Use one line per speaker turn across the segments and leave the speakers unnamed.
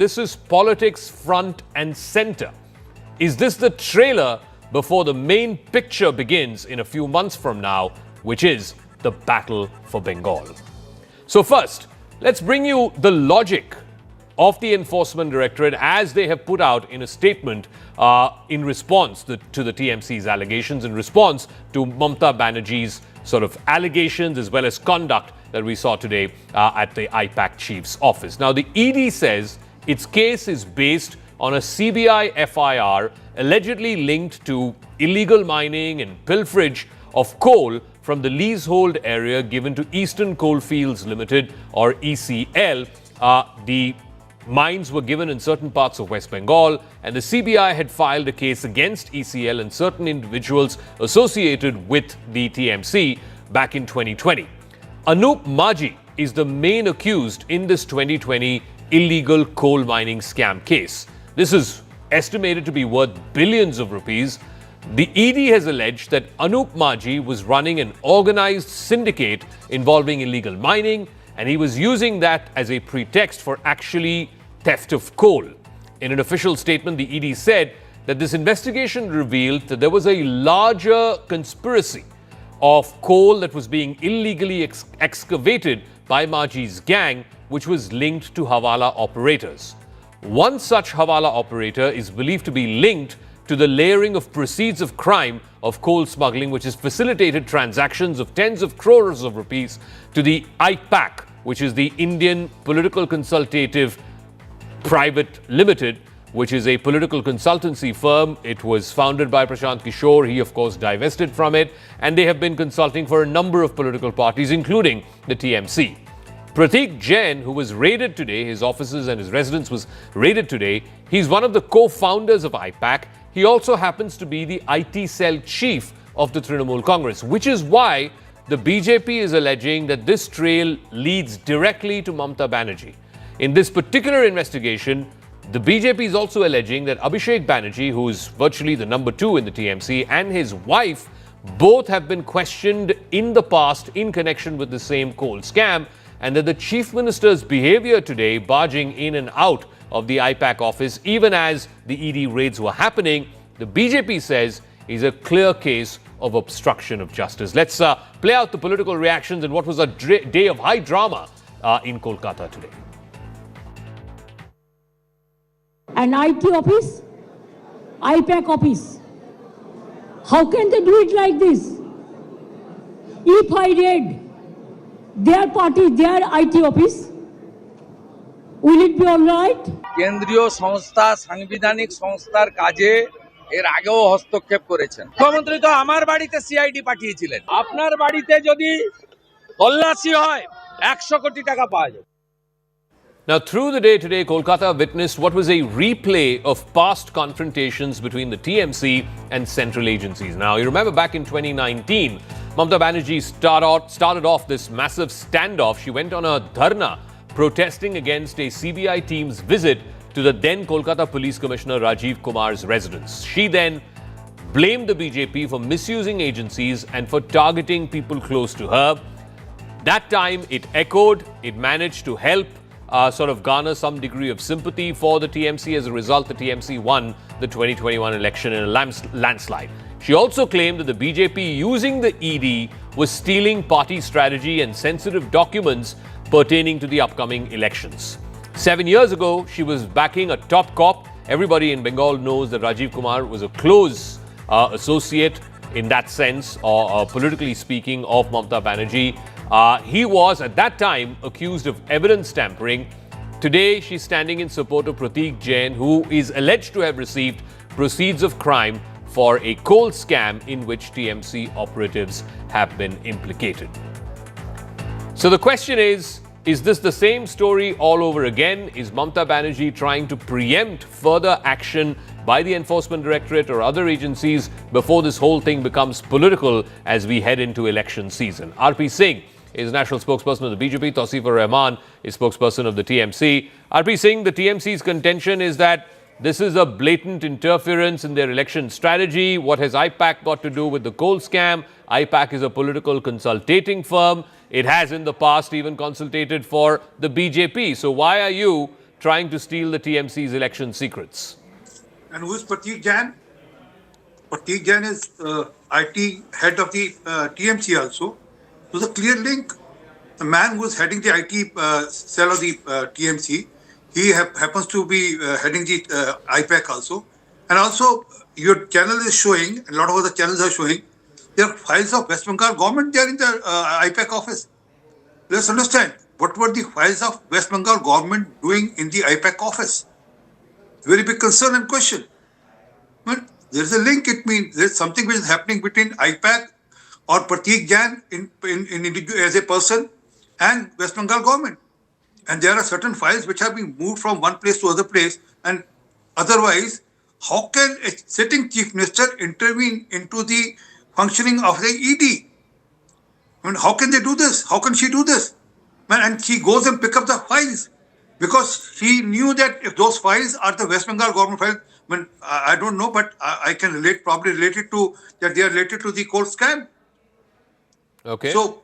This is politics front and center. Is this the trailer before the main picture begins in a few months from now, which is the battle for Bengal? So first, let's bring you the logic of the Enforcement Directorate as they have put out in a statement in response to the TMC's allegations, in response to Mamata Banerjee's sort of allegations as well as conduct that we saw today at the IPAC chief's office. Now, the ED says its case is based on a CBI FIR allegedly linked to illegal mining and pilferage of coal from the leasehold area given to Eastern Coalfields Limited, or ECL. The mines were given in certain parts of West Bengal, and the CBI had filed a case against ECL and certain individuals associated with the TMC back in 2020. Anup Maji is the main accused in this 2020 illegal coal mining scam case. This is estimated to be worth billions of rupees. The ED has alleged that Anup Maji was running an organized syndicate involving illegal mining, and he was using that as a pretext for actually theft of coal. In an official statement, the ED said that this investigation revealed that there was a larger conspiracy of coal that was being illegally excavated by Maji's gang, which was linked to Hawala operators. One such Hawala operator is believed to be linked to the layering of proceeds of crime of coal smuggling, which has facilitated transactions of tens of crores of rupees to the IPAC, which is the Indian Political Consultative Private Limited, which is a political consultancy firm. It was founded by Prashant Kishore. He, of course, divested from it, and they have been consulting for a number of political parties, including the TMC. Pratik Jain, who was raided today, his offices and his residence was raided today. He's one of the co-founders of IPAC. He also happens to be the IT cell chief of the Trinamool Congress, which is why the BJP is alleging that this trail leads directly to Mamata Banerjee. In this particular investigation, the BJP is also alleging that Abhishek Banerjee, who is virtually the number 2 in the TMC, and his wife both have been questioned in the past in connection with the same coal scam, and that the Chief Minister's behavior today, barging in and out of the IPAC office, even as the ED raids were happening, the BJP says is a clear case of obstruction of justice. Let's play out the political reactions in what was a day of high drama in Kolkata today.
An IT office, IPAC office. How can they do it like this? If I raid their party, their IT office, will it be all right?
কেন্দ্রীয় সংস্থা সাংবিধানিক সংস্থার কাজে এর আগেও হস্তক্ষেপ করেছেন। মুখ্যমন্ত্রী তো আমার বাড়িতে সিআইডি পাঠিয়েছিলেন। আপনার বাড়িতে যদি তল্লাশি হয় 100 কোটি টাকা পাওয়া যাবে।
Now, through the day today, Kolkata witnessed what was a replay of past confrontations between the TMC and central agencies. Now, you remember back in 2019, Mamata Banerjee started off this massive standoff. She went on a dharna protesting against a CBI team's visit to the then Kolkata Police Commissioner Rajiv Kumar's residence. She then blamed the BJP for misusing agencies and for targeting people close to her. That time, it echoed, it managed to help sort of garner some degree of sympathy for the TMC. As a result, the TMC won the 2021 election in a landslide. She also claimed that the BJP, using the ED, was stealing party strategy and sensitive documents pertaining to the upcoming elections. 7 years ago, she was backing a top cop. Everybody in Bengal knows that Rajiv Kumar was a close associate in that sense, or politically speaking, of Mamata Banerjee. He was, at that time, accused of evidence tampering. Today, she's standing in support of Pratik Jain, who is alleged to have received proceeds of crime for a coal scam in which TMC operatives have been implicated. So the question is this the same story all over again? Is Mamata Banerjee trying to preempt further action by the Enforcement Directorate or other agencies before this whole thing becomes political as we head into election season? RP Singh is national spokesperson of the BJP. Tauseefur Rahman is spokesperson of the TMC. RP Singh, the TMC's contention is that this is a blatant interference in their election strategy. What has IPAC got to do with the coal scam? IPAC is a political consultating firm. It has in the past even consultated for the BJP. So why are you trying to steal the TMC's election secrets.
And who is Pratik Jain? Pratik Jain is IT head of the TMC also. There's a clear link. The man who is heading the IT cell of the TMC, he happens to be heading the IPAC also. And also, your channel is showing, a lot of other channels are showing, there are files of West Bengal government there in the IPAC office. Let's understand, what were the files of West Bengal government doing in the IPAC office? Very big concern and question. Well, there's a link, it means there's something which is happening between IPAC or Pratik Jain as a person and West Bengal government. And there are certain files which have been moved from one place to other place. And otherwise, how can a sitting chief minister intervene into the functioning of the ED? I mean, how can they do this? How can she do this? Man, and she goes and pick up the files because she knew that if those files are the West Bengal government files, I mean, I don't know, but I can probably relate it to that they are related to the coal scam.
Okay.
So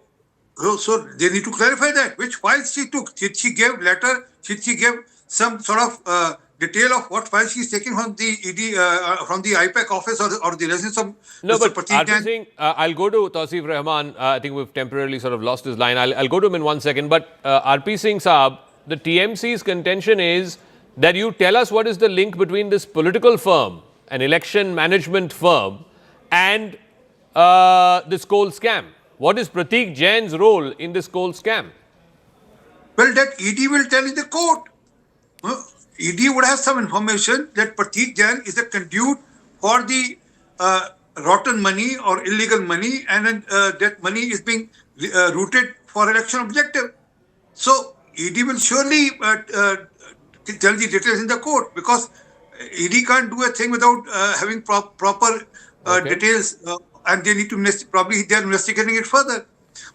they need to clarify that. Which files she took? Did she give letter? Did she give some sort of detail of what files she's taking from the ED, from the IPAC office or the residence of
No,
Mr.
but
Pratik Jain?
Singh, I'll go to Tausif Rahman. I think we've temporarily sort of lost his line. I'll go to him in 1 second. But RP Singh Saab, the TMC's contention is that you tell us what is the link between this political firm, an election management firm, and this coal scam. What is Pratik Jain's role in this coal scam?
Well, that ED will tell in the court. ED would have some information that Pratik Jain is a conduit for the rotten money or illegal money, and then that money is being routed for election objective. So ED will surely tell the details in the court because ED can't do a thing without having proper details, and they need to probably they're investigating it further.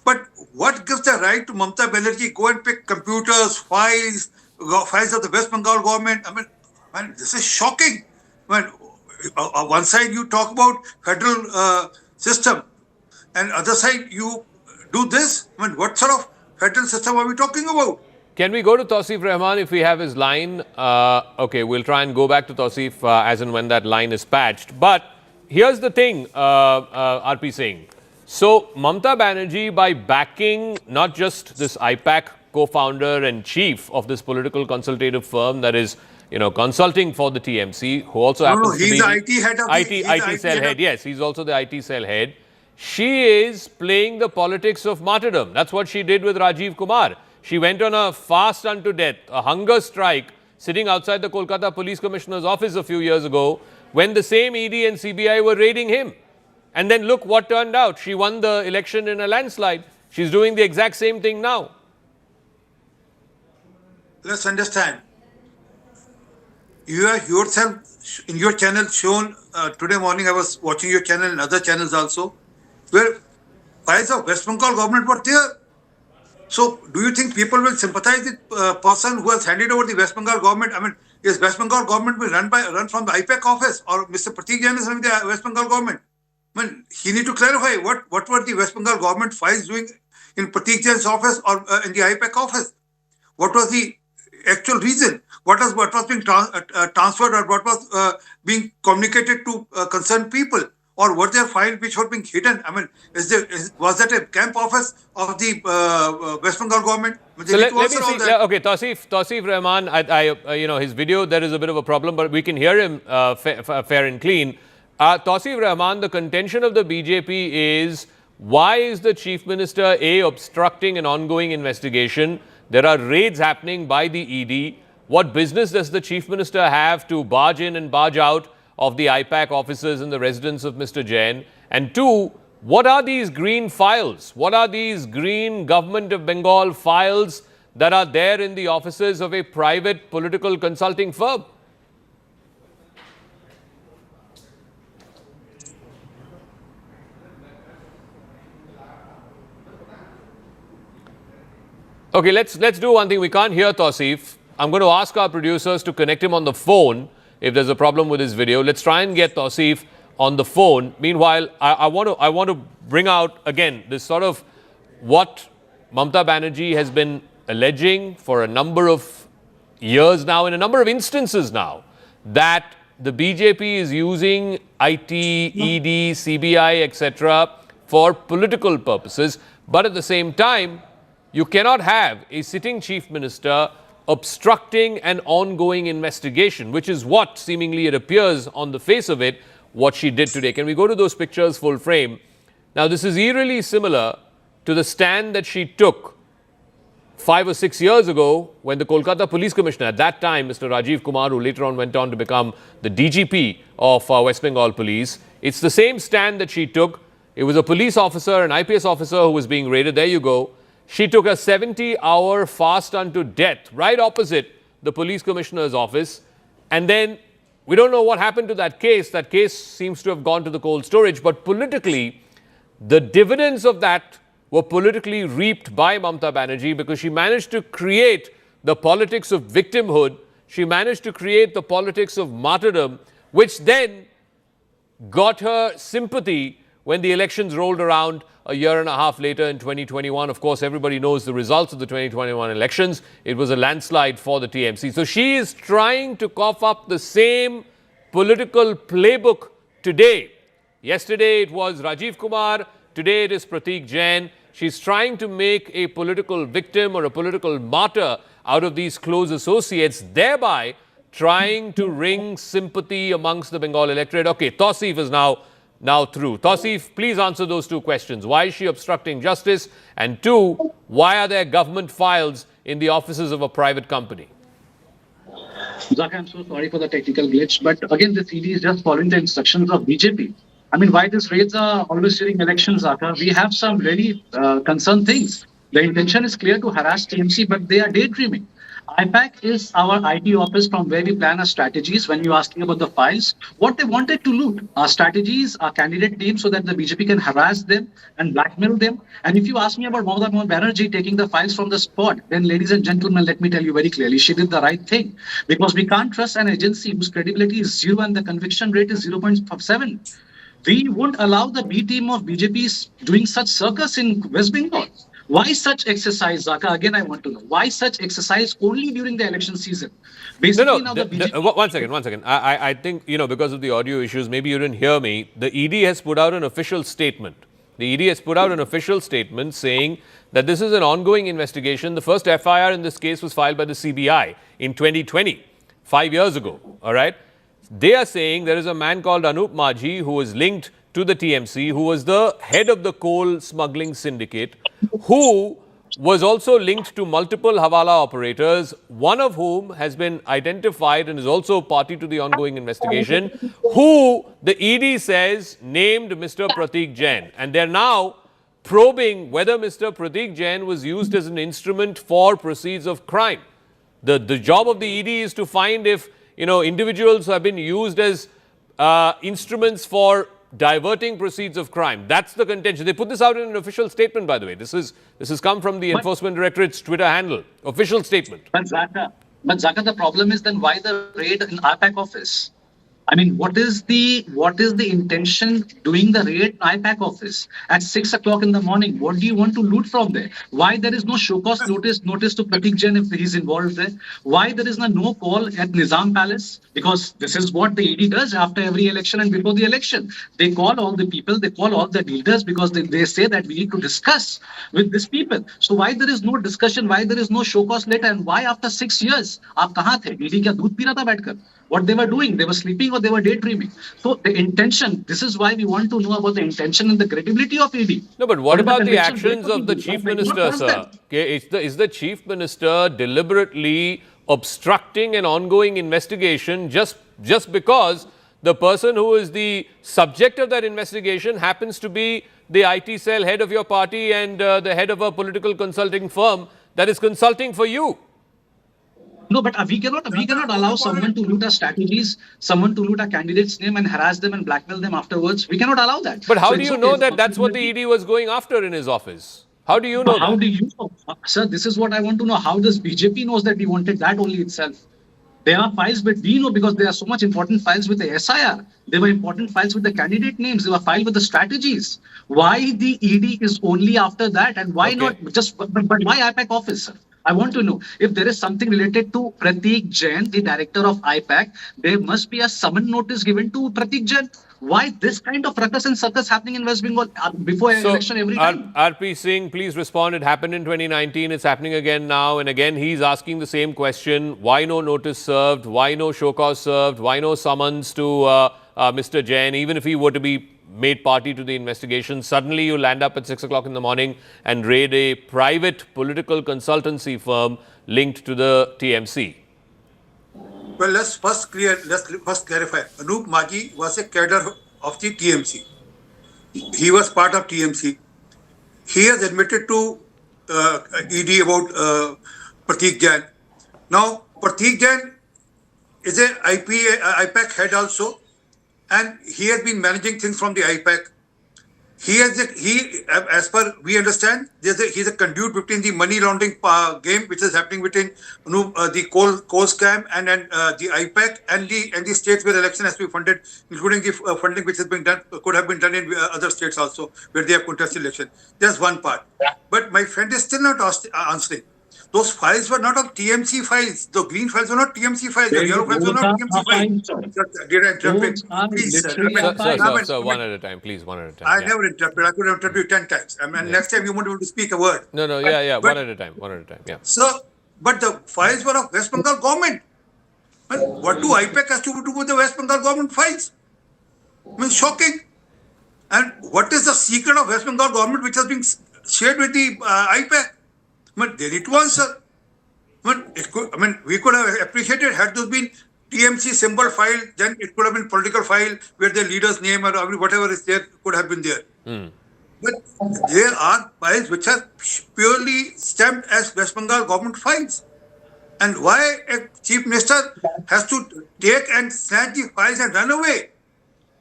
But what gives the right to Mamata Banerjee go and pick computers, files of the West Bengal government? I mean, man, this is shocking. When one side you talk about federal system, and other side you do this. I mean, what sort of federal system are we talking about?
Can we go to Tausif Rahman if we have his line? Okay, we'll try and go back to Tausif as and when that line is patched. But here's the thing, RP Singh. So, Mamata Banerjee, by backing not just this IPAC co-founder and chief of this political consultative firm that is, consulting for the TMC, who also happens to be
the IT head of
IT cell head. Yes, he's also the IT cell head. She is playing the politics of martyrdom. That's what she did with Rajiv Kumar. She went on a fast unto death, a hunger strike, sitting outside the Kolkata Police Commissioner's office a few years ago when the same ED and CBI were raiding him. And then look what turned out. She won the election in a landslide. She's doing the exact same thing now.
Let's understand. You are yourself in your channel shown today morning. I was watching your channel and other channels also, where files of West Bengal government were there. So, do you think people will sympathize with a person who has handed over the West Bengal government? I mean, is West Bengal government will run from the IPAC office, or Mr. Pratik Jain is running the West Bengal government? I mean, he need to clarify what were the West Bengal government files doing in Pratik Jain's office or in the IPAC office? What was the actual reason? What was being transferred, or what was being communicated to concerned people? Or were there files which were being hidden? I mean, was that a camp office of the West Bengal government?
So let me see. Okay, Tausif Rahman, his video, there is a bit of a problem, but we can hear him fair and clean. Tausif Rahman, the contention of the BJP is, why is the Chief Minister obstructing an ongoing investigation? There are raids happening by the ED. What business does the Chief Minister have to barge in and barge out of the IPAC offices and the residence of Mr. Jain? And two, what are these green files? What are these green Government of Bengal files that are there in the offices of a private political consulting firm? Okay, let's do one thing. We can't hear Tausif. I'm going to ask our producers to connect him on the phone if there's a problem with his video. Let's try and get Tausif on the phone. Meanwhile, I want to bring out again this sort of what Mamata Banerjee has been alleging for a number of years now, in a number of instances now, that the BJP is using IT, ED, CBI, etc. for political purposes. But at the same time, you cannot have a sitting chief minister obstructing an ongoing investigation, which is what seemingly it appears on the face of it, what she did today. Can we go to those pictures full frame? Now, this is eerily similar to the stand that she took 5 or 6 years ago when the Kolkata Police Commissioner, at that time, Mr. Rajiv Kumar, who later on went on to become the DGP of West Bengal Police, it's the same stand that she took. It was a police officer, an IPS officer who was being raided. There you go. She took a 70-hour fast unto death right opposite the police commissioner's office. And then we don't know what happened to that case. That case seems to have gone to the cold storage. But politically, the dividends of that were politically reaped by Mamata Banerjee because she managed to create the politics of victimhood. She managed to create the politics of martyrdom, which then got her sympathy when the elections rolled around a year and a half later in 2021. Of course, everybody knows the results of the 2021 elections. It was a landslide for the TMC. So she is trying to cough up the same political playbook today. Yesterday it was Rajiv Kumar. Today it is Prateek Jain. She's trying to make a political victim or a political martyr out of these close associates, thereby trying to wring sympathy amongst the Bengal electorate. Okay, Tausif is now through. Tausif, please answer those two questions. Why is she obstructing justice? And two, why are there government files in the offices of a private company?
Zakka, I'm so sorry for the technical glitch, but again, this ED is just following the instructions of BJP. I mean, why these raids are always during elections, Zakka? We have some very concerned things. The intention is clear to harass TMC, but they are daydreaming. IPAC is our IT office from where we plan our strategies. When you're asking about the files, what they wanted to loot, our strategies, our candidate names, so that the BJP can harass them and blackmail them. And if you ask me about Mamata Banerjee taking the files from the spot, then ladies and gentlemen, let me tell you very clearly, she did the right thing. Because we can't trust an agency whose credibility is 0 and the conviction rate is 0.7. We won't allow the B team of BJP doing such circus in West Bengal. Why such exercise, Zakka? Again, I want to know. Why such exercise only during the election season? Basically,
one second. I think, because of the audio issues, maybe you didn't hear me. The ED has put out an official statement. The ED has put out an official statement saying that this is an ongoing investigation. The first FIR in this case was filed by the CBI in 2020, 5 years ago. All right. They are saying there is a man called Anup Majhi who is linked to the TMC, who was the head of the coal smuggling syndicate, who was also linked to multiple Hawala operators, one of whom has been identified and is also party to the ongoing investigation, who the ED says named Mr. Prateek Jain. And they're now probing whether Mr. Prateek Jain was used as an instrument for proceeds of crime. The job of the ED is to find if individuals have been used as instruments for diverting proceeds of crime. That's the contention. They put this out in an official statement, by the way. This has come from the Enforcement Directorate's Twitter handle. Official statement.
But Zakka, the problem is then why the raid in IPAC office? I mean, what is the intention doing the raid in IPAC office at 6 o'clock in the morning? What do you want to loot from there? Why there is no show cause notice to Prateek Jain if he's involved there? Why there is no call at Nizam Palace? Because this is what the ED does after every election and before the election. They call all the people, they call all the leaders because they say that we need to discuss with these people. So why there is no discussion? Why there is no show cause letter? And why after 6 years? Aap kahan the? ED kya doodh pi raha tha baitkar? What they were doing? They were sleeping or they were daydreaming. So the intention, this is why we want to know about the intention and the credibility of ED.
No, but what about the actions of the Chief Minister, sir? Okay, is the Chief Minister deliberately obstructing an ongoing investigation just because the person who is the subject of that investigation happens to be the IT cell head of your party and the head of a political consulting firm that is consulting for you?
No, but we cannot allow someone to loot our strategies, someone to loot our candidate's name and harass them and blackmail them afterwards. We cannot allow that.
But how do you know that that's what the ED was going after in his office? How do you know
How do you know? Sir, this is what I want to know. How does BJP knows that we wanted that only itself? There are files, but we know because there are so much important files with the SIR. There were important files with the candidate names. There were files with the strategies. Why the ED is only after that and why not just, but why IPAC office, sir? I want to know if there is something related to Pratik Jain, the director of IPAC. There must be a summon notice given to Pratik Jain. Why this kind of ruckus and circus happening in West Bengal before an election every time?
RP Singh, please respond. It happened in 2019. It's happening again now. And again, he's asking the same question. Why no notice served? Why no show cause served? Why no summons to Mr. Jain? Even if he were to be made party to the investigation, suddenly you land up at 6 o'clock in the morning and raid a private political consultancy firm linked to the TMC.
Well, let's first clarify. Anup Maji was a cadre of the TMC. He was part of TMC. He has admitted to ED about Pratik Jain. Now, Pratik Jain is a IPAC head also, and he has been managing things from the IPAC. As per we understand, he's a conduit between the money laundering game which is happening between the coal scam and the IPAC and the states where election has to be funded, including the funding which has been done, could have been done in other states also where they have contested election. There's one part. But my friend is still not answering. Those files were not of TMC files. The green files were not TMC files. The yellow files were not TMC files. Did I interrupt? Please,
Sir, one at a time, please, one at a time.
I never interrupted. I could have interrupted you 10 times. I mean, next time you won't be able to speak a word.
No, one at a time, yeah.
So, but the files were of West Bengal government. Well, what do IPAC has to do with the West Bengal government files? I mean, shocking. And what is the secret of West Bengal government which has been shared with the IPAC? I mean, they need to answer. I mean, we could have appreciated had those been TMC symbol file, then it could have been political file where the leader's name or whatever is there could have been there. But there are files which are purely stamped as West Bengal government files. And why a chief minister has to take and snatch the files and run away?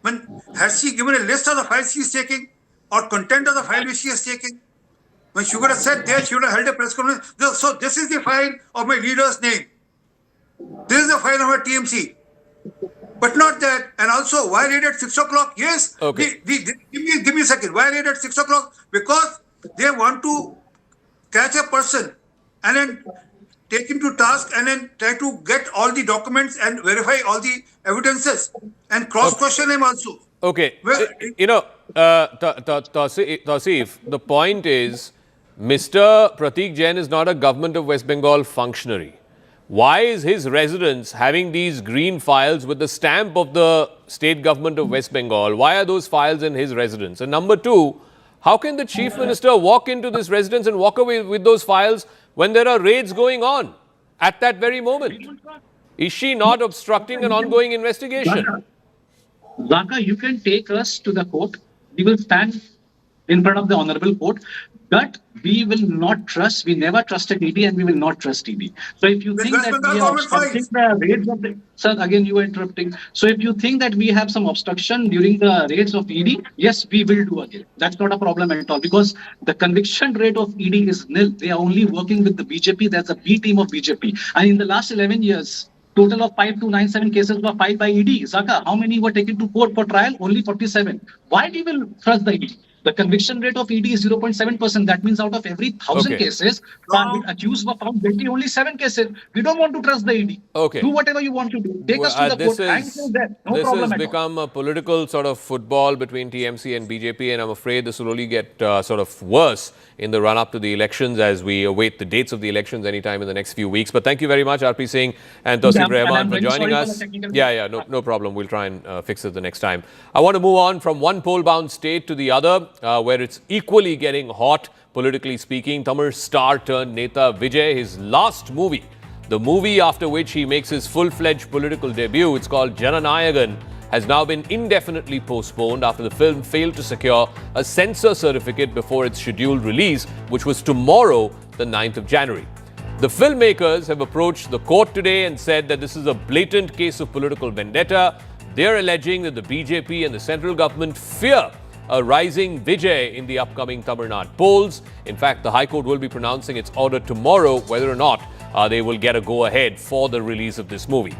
I mean, has she given a list of the files she is taking or content of the file which she is taking? When she would have said there, she would have held a press conference. So this is the file of my leader's name. This is the file of my TMC. But not that. And also, why raid at 6 o'clock? Yes.
Okay.
Give me a second. Why raid at 6 o'clock? Because they want to catch a person and then take him to task and then try to get all the documents and verify all the evidences and cross-question him also.
Okay.
Well,
Tausif, the point is, Mr. Pratik Jain is not a government of West Bengal functionary. Why is his residence having these green files with the stamp of the state government of West Bengal? Why are those files in his residence? And number two, how can the chief minister walk into this residence and walk away with those files when there are raids going on at that very moment? Is she not obstructing an ongoing investigation?
Zakka, you can take us to the court. We will stand in front of the honorable court, but we will not trust. We never trusted ED and we will not trust ED. So if you think that we are obstructing the raids of the... Sir, again, you are interrupting. So if you think that we have some obstruction during the raids of ED, yes, we will do again. That's not a problem at all because the conviction rate of ED is nil. They are only working with the BJP. That's a B team of BJP. And in the last 11 years, total of 5297 cases were filed by ED. Zakka, how many were taken to court for trial? Only 47. Why we will trust the ED? The conviction rate of ED is 0.7%. That means out of every 1,000 cases, accused were found guilty only 7 cases. We don't want to trust the ED.
Okay.
Do whatever you want to do. Take us to the court and say that. No
this
problem
has
at
become a political sort of football between TMC and BJP, and I'm afraid this will only get sort of worse in the run-up to the elections as we await the dates of the elections anytime in the next few weeks. But thank you very much, RP Singh and Tausif Rahman for joining us. No problem. We'll try and fix it the next time. I want to move on from one poll-bound state to the other, where it's equally getting hot, politically speaking. Tamil star turned Neta Vijay, his last movie, the movie after which he makes his full-fledged political debut, it's called Jananayagan, has now been indefinitely postponed after the film failed to secure a censor certificate before its scheduled release, which was tomorrow, the 9th of January. The filmmakers have approached the court today and said that this is a blatant case of political vendetta. They're alleging that the BJP and the central government fear a rising Vijay in the upcoming Tamil Nadu polls. In fact, the High Court will be pronouncing its order tomorrow whether or not they will get a go-ahead for the release of this movie.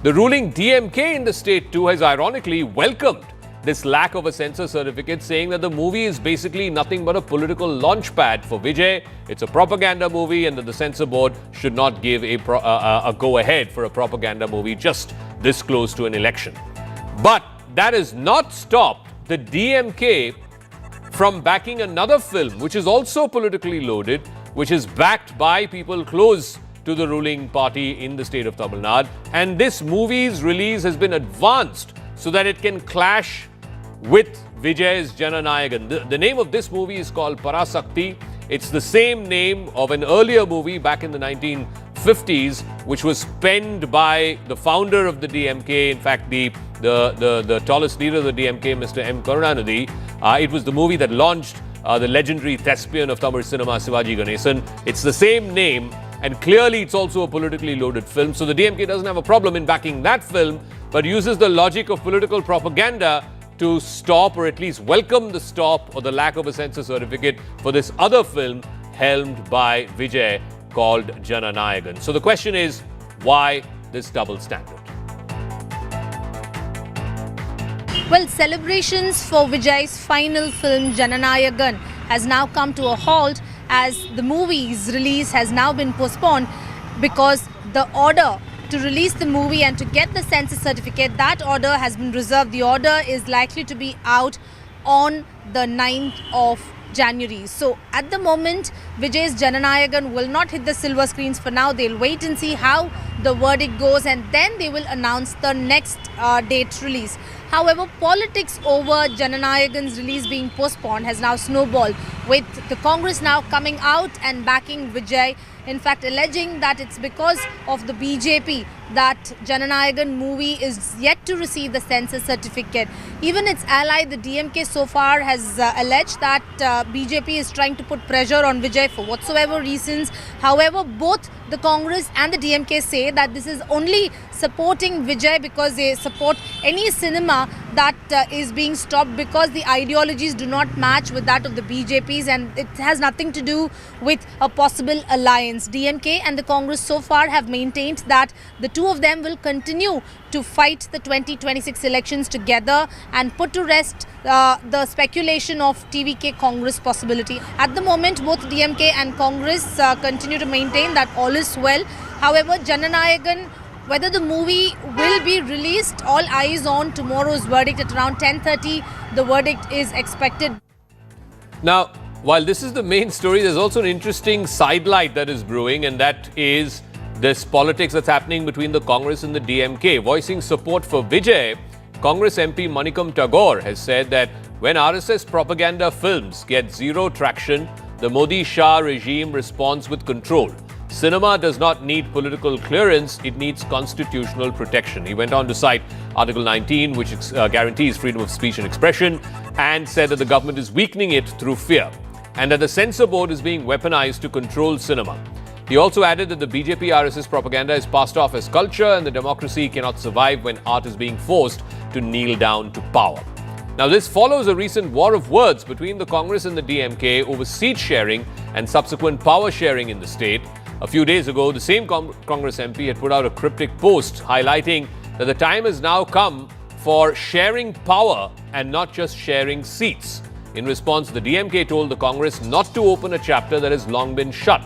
The ruling DMK in the state too has ironically welcomed this lack of a censor certificate, saying that the movie is basically nothing but a political launchpad for Vijay. It's a propaganda movie and that the censor board should not give a go-ahead for a propaganda movie just this close to an election. But that has not stopped the DMK from backing another film, which is also politically loaded, which is backed by people close to the ruling party in the state of Tamil Nadu. And this movie's release has been advanced so that it can clash with Vijay's Jananayagan. The name of this movie is called Parasakti. It's the same name of an earlier movie back in the 1950s, which was penned by the founder of the DMK, in fact, the tallest leader of the DMK, Mr. M. Karunanidhi. It was the movie that launched the legendary thespian of Tamil cinema, Sivaji Ganesan. It's the same name, and clearly it's also a politically loaded film. So the DMK doesn't have a problem in backing that film, but uses the logic of political propaganda to stop or at least welcome the stop or the lack of a censor certificate for this other film helmed by Vijay called Jananayagan. So the question is, why this double standard?
Well, celebrations for Vijay's final film Jananayagan has now come to a halt as the movie's release has now been postponed because the order to release the movie and to get the censor certificate, that order has been reserved. The order is likely to be out on the 9th of January. So at the moment, Vijay's Jananayagan will not hit the silver screens for now. They'll wait and see how the verdict goes and then they will announce the next date release. However, politics over Jananayagan's release being postponed has now snowballed, with the Congress now coming out and backing Vijay. In fact, alleging that it's because of the BJP that Jananayagan movie is yet to receive the censor certificate. Even its ally, the DMK, so far has alleged that BJP is trying to put pressure on Vijay for whatsoever reasons. However, both the Congress and the DMK say that this is only supporting Vijay because they support any cinema that is being stopped because the ideologies do not match with that of the BJP's, and it has nothing to do with a possible alliance. DMK and the Congress so far have maintained that the two of them will continue to fight the 2026 elections together and put to rest the speculation of TVK Congress possibility. At the moment, both DMK and Congress continue to maintain that all is well. However, Jananayagan, whether the movie will be released, all eyes on tomorrow's verdict at around 10:30. The verdict is expected.
Now, while this is the main story, there's also an interesting sidelight that is brewing, and that is this politics that's happening between the Congress and the DMK. Voicing support for Vijay, Congress MP Manikam Tagore has said that when RSS propaganda films get zero traction, the Modi-Shah regime responds with control. Cinema does not need political clearance, it needs constitutional protection. He went on to cite Article 19, which guarantees freedom of speech and expression, and said that the government is weakening it through fear, and that the censor board is being weaponized to control cinema. He also added that the BJP RSS propaganda is passed off as culture and the democracy cannot survive when art is being forced to kneel down to power. Now, this follows a recent war of words between the Congress and the DMK over seat sharing and subsequent power sharing in the state. A few days ago, the same Congress MP had put out a cryptic post highlighting that the time has now come for sharing power and not just sharing seats. In response, the DMK told the Congress not to open a chapter that has long been shut.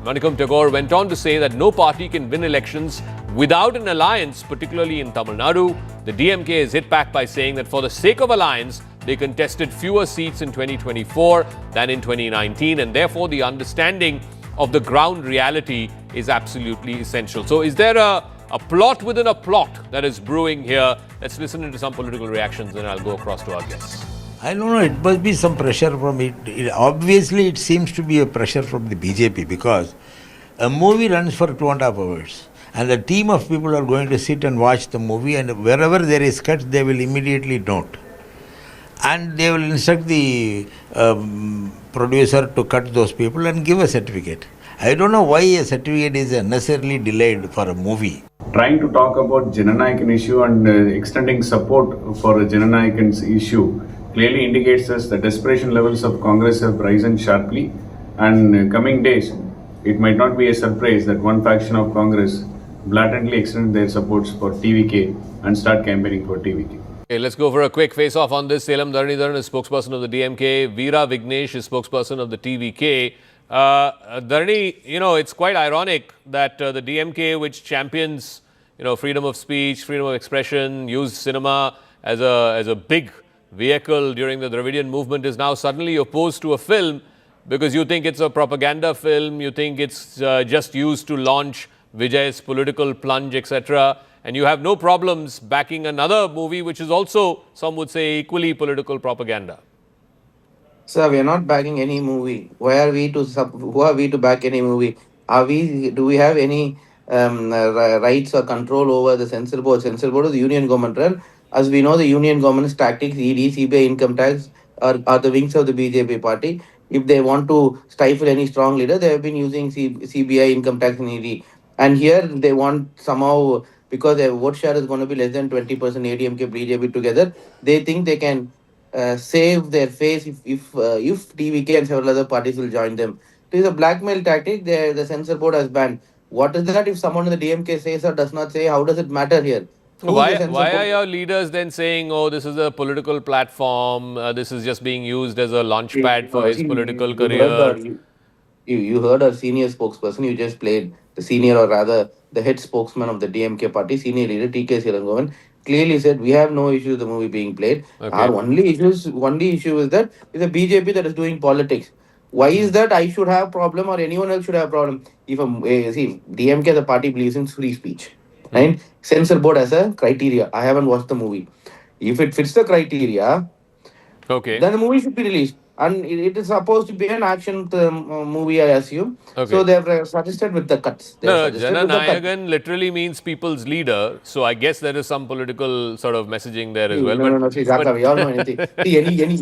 Manikam Tagore went on to say that no party can win elections without an alliance, particularly in Tamil Nadu. The DMK is hit back by saying that for the sake of alliance, they contested fewer seats in 2024 than in 2019, and therefore the understanding of the ground reality is absolutely essential. So is there a plot within a plot that is brewing here? Let's listen into some political reactions and I'll go across to our guests.
I don't know, it must be some pressure from it. Obviously, it seems to be a pressure from the BJP because a movie runs for 2.5 hours and a team of people are going to sit and watch the movie, and wherever there is cut, they will immediately note. And they will instruct the producer to cut those people and give a certificate. I don't know why a certificate is unnecessarily delayed for a movie.
Trying to talk about Jananayagan issue and extending support for Jananayagan's issue clearly indicates us the desperation levels of Congress have risen sharply, and coming days it might not be a surprise that one faction of Congress blatantly extend their supports for TVK and start campaigning for TVK.
Okay, let's go for a quick face-off on this. Selam Dharanidharan is spokesperson of the DMK. Veera Vignesh is spokesperson of the TVK. Dharani, it's quite ironic that the DMK, which champions, freedom of speech, freedom of expression, used cinema as a big vehicle during the Dravidian movement, is now suddenly opposed to a film because you think it's a propaganda film, you think it's just used to launch Vijay's political plunge, etc. And you have no problems backing another movie which is also, some would say, equally political propaganda.
Sir, we are not backing any movie. Who are we to back any movie? Do we have any rights or control over the censor board? Censor board is the union government run. As we know, the union government's tactics, ED, CBI, income tax, are the wings of the BJP party. If they want to stifle any strong leader, they have been using CBI, income tax, and ED. And here they want somehow, because their vote share is going to be less than 20% ADMK, BJP together, they think they can save their face if TVK and several other parties will join them. It is a blackmail tactic. The censor board has banned. What is that if someone in the DMK says or does not say? How does it matter here?
Why are your leaders then saying, oh, this is a political platform, this is just being used as a launchpad for his political career?
You heard our senior spokesperson. You just played the senior, or rather the head spokesman of the DMK party, senior leader TK Sirangovan, clearly said we have no issue with the movie being played.
Okay.
Our only issue is that it's a BJP that is doing politics. Why is that I should have problem or anyone else should have problem? If DMK the party believes in free speech, right? Censor board has a criteria. I haven't watched the movie. If it fits the criteria,
okay,
then the movie should be released. And it is supposed to be an action movie, I assume.
Okay.
So they have suggested with the cuts.
No, Jananayagan literally means people's leader. So I guess there is some political sort of messaging there as well.
No. See, Zakka, we all know anything.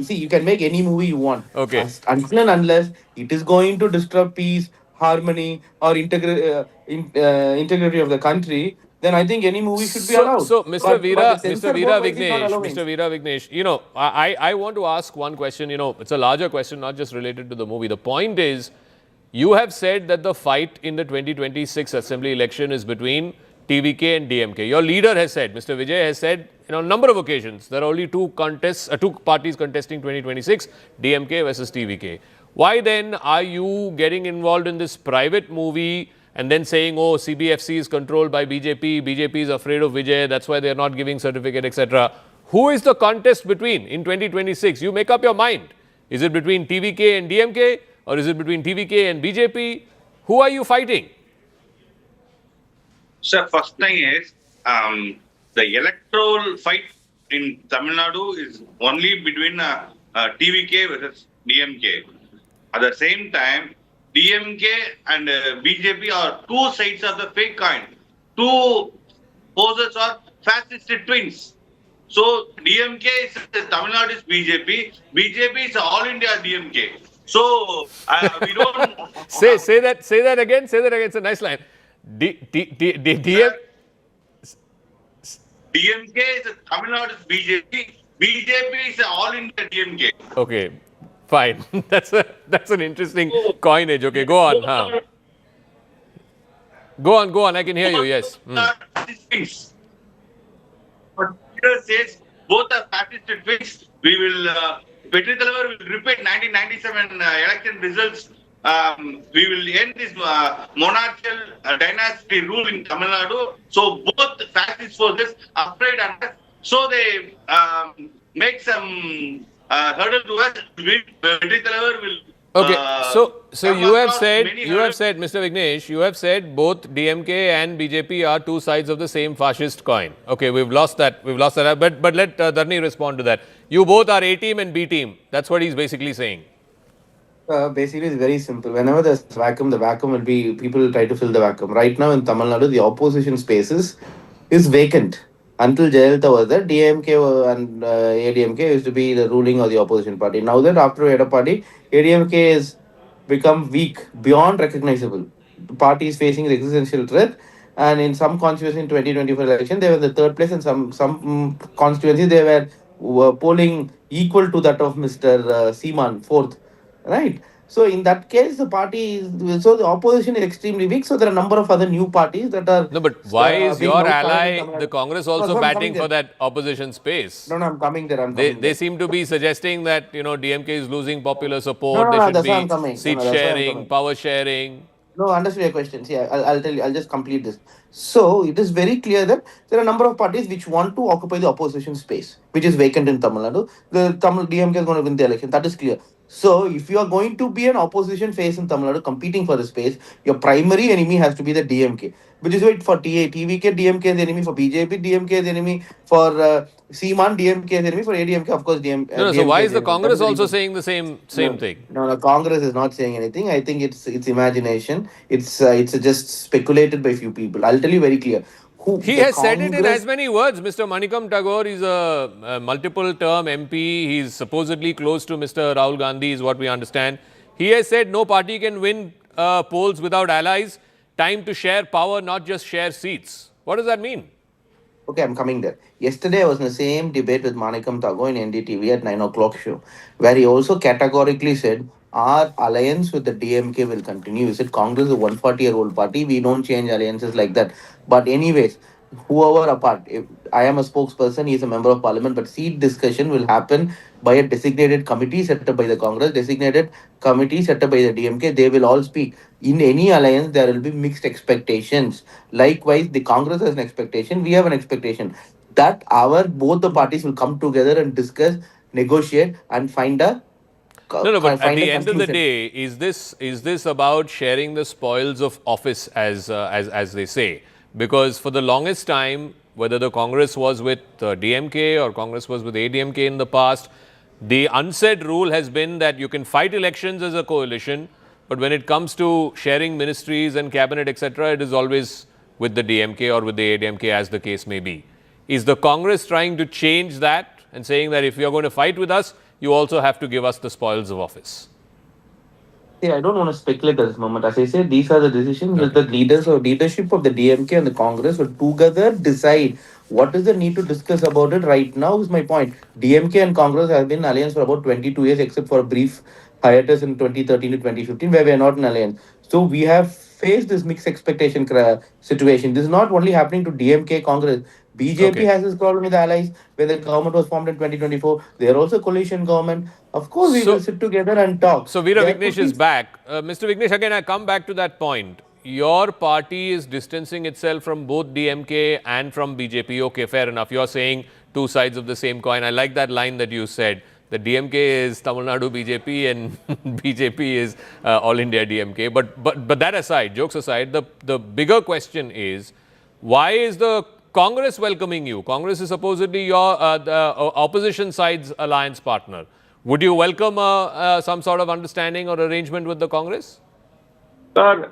See, you can make any movie you want.
Okay.
Until and unless it is going to disturb peace, harmony, or integrity of the country, then I think any movie should be allowed.
So, Mr. Veera Vignesh, I want to ask one question. It's a larger question, not just related to the movie. The point is, you have said that the fight in the 2026 Assembly election is between TVK and DMK. Your leader has said, Mr. Vijay has said, on a number of occasions, there are only two parties contesting 2026, DMK versus TVK. Why then are you getting involved in this private movie and then saying, oh, CBFC is controlled by BJP, BJP is afraid of Vijay, that's why they are not giving certificate, etc. Who is the contest between in 2026? You make up your mind. Is it between TVK and DMK, or is it between TVK and BJP? Who are you fighting?
Sir, first thing is, the electoral fight in Tamil Nadu is only between TVK versus DMK. At the same time, DMK and BJP are two sides of the fake coin. Two forces are fascist twins. So DMK is Tamil Nadu is BJP. BJP is all India DMK. So we don't
say that again. It's a nice line. DMK
is Tamil Nadu is BJP. BJP is all India DMK.
Okay. Fine. That's an interesting coinage. Okay, go on. Huh? Go on. I can hear you. Yes.
But leader says both are fascist twins. We will Petri Talavar will repeat 1997 election results. We will end this monarchical dynasty rule in Tamil Nadu. So both fascist forces are afraid, and so they make some hurdle to us. Petri Talavar will.
Okay, so you have said, Mr. Vignesh, you have said both DMK and BJP are two sides of the same fascist coin. Okay, we've lost that. But let Dharni respond to that. You both are A team and B team. That's what he's basically saying.
Basically, it's very simple. Whenever there's vacuum, the vacuum will be, people will try to fill the vacuum. Right now in Tamil Nadu, the opposition spaces is vacant. Until Jayalalitha was there, DMK and ADMK used to be the ruling or the opposition party. Now that after Edappadi, ADMK has become weak, beyond recognizable. The party is facing existential threat, and in some constituencies in 2024 election, they were in the third place, and some constituencies they were polling equal to that of Mr. Seaman, fourth. Right? So in that case, the party is, so the opposition is extremely weak. So there are a number of other new parties that are
No, but why is
being
your
now started in
ally,
Tamil
the
Nadu.
Congress,
No,
also
so I'm coming
batting
there.
for that opposition space?
No, no, I'm coming there. I'm
They,
coming
they
there.
seem to be suggesting that, DMK is losing popular
No,
support.
no,
There
no.
should
That's why I'm
be
coming. No,
seat
no, that's why I'm
sharing,
coming.
power sharing.
No, understood your question. See, I'll tell you. I'll just complete this. So it is very clear that there are a number of parties which want to occupy the opposition space, which is vacant in Tamil Nadu. The Tamil DMK is going to win the election. That is clear. So if you are going to be an opposition face in Tamil Nadu competing for the space, your primary enemy has to be the DMK. Which is why for TVK, DMK is the enemy, for BJP, DMK is the enemy, for Seaman, DMK is the enemy, for ADMK, of course,
No, no. So
DMK
why
is
is
the
the
enemy. That is
Congress
the
also
reason.
saying the same
No,
thing?
no, no. Congress is not saying anything. I think it's imagination. It's just speculated by few people. I'll tell you very clear. Who
He
the
has said it in as
Congress?
many words. Mr. Manikam Tagore is a multiple-term MP. He's supposedly close to Mr. Rahul Gandhi, is what we understand. He has said no party can win polls without allies. Time to share power, not just share seats. What does that mean?
Okay, I'm coming there. Yesterday, I was in the same debate with Manikam Tagore in NDTV at 9 o'clock show, where he also categorically said our alliance with the DMK will continue. He said Congress is a 140-year-old party. We don't change alliances like that. But anyways, whoever apart, if I am a spokesperson, he is a member of parliament, but seat discussion will happen by a designated committee set up by the Congress, designated committee set up by the DMK. They will all speak. In any alliance, there will be mixed expectations. Likewise, the Congress has an expectation. We have an expectation that our both the parties will come together and discuss, negotiate, and find a
No, no, but at
find a
the end of the
conclusion.
day, is this about sharing the spoils of office, as they say? Because for the longest time, whether the Congress was with DMK or Congress was with ADMK in the past, the unsaid rule has been that you can fight elections as a coalition, but when it comes to sharing ministries and cabinet, etc., it is always with the DMK or with the ADMK, as the case may be. Is the Congress trying to change that and saying that if you are going to fight with us, you also have to give us the spoils of office?
See, I don't want to speculate at this moment. As I said, these are the decisions that
Okay.
the leaders or leadership of the DMK and the Congress will together decide. What is the need to discuss about it right now is my point. DMK and Congress have been in alliance for about 22 years, except for a brief hiatus in 2013 to 2015, where we are not in alliance. So we have faced this mixed expectation situation. This is not only happening to DMK Congress. BJP
Okay.
has this problem with the allies when the government was formed in 2024. They are also coalition government. Of course, we will
So,
sit together and talk.
so Veera
There could
Vignesh is
be.
back. Mr. Vignesh, again, I come back to that point. Your party is distancing itself from both DMK and from BJP. Okay, fair enough. You're saying two sides of the same coin. I like that line that you said. The DMK is Tamil Nadu BJP and BJP is All India DMK. But that aside, jokes aside, the bigger question is, why is the Congress welcoming you? Congress is supposedly your the opposition side's alliance partner. Would you welcome some sort of understanding or arrangement with the Congress?
Sir,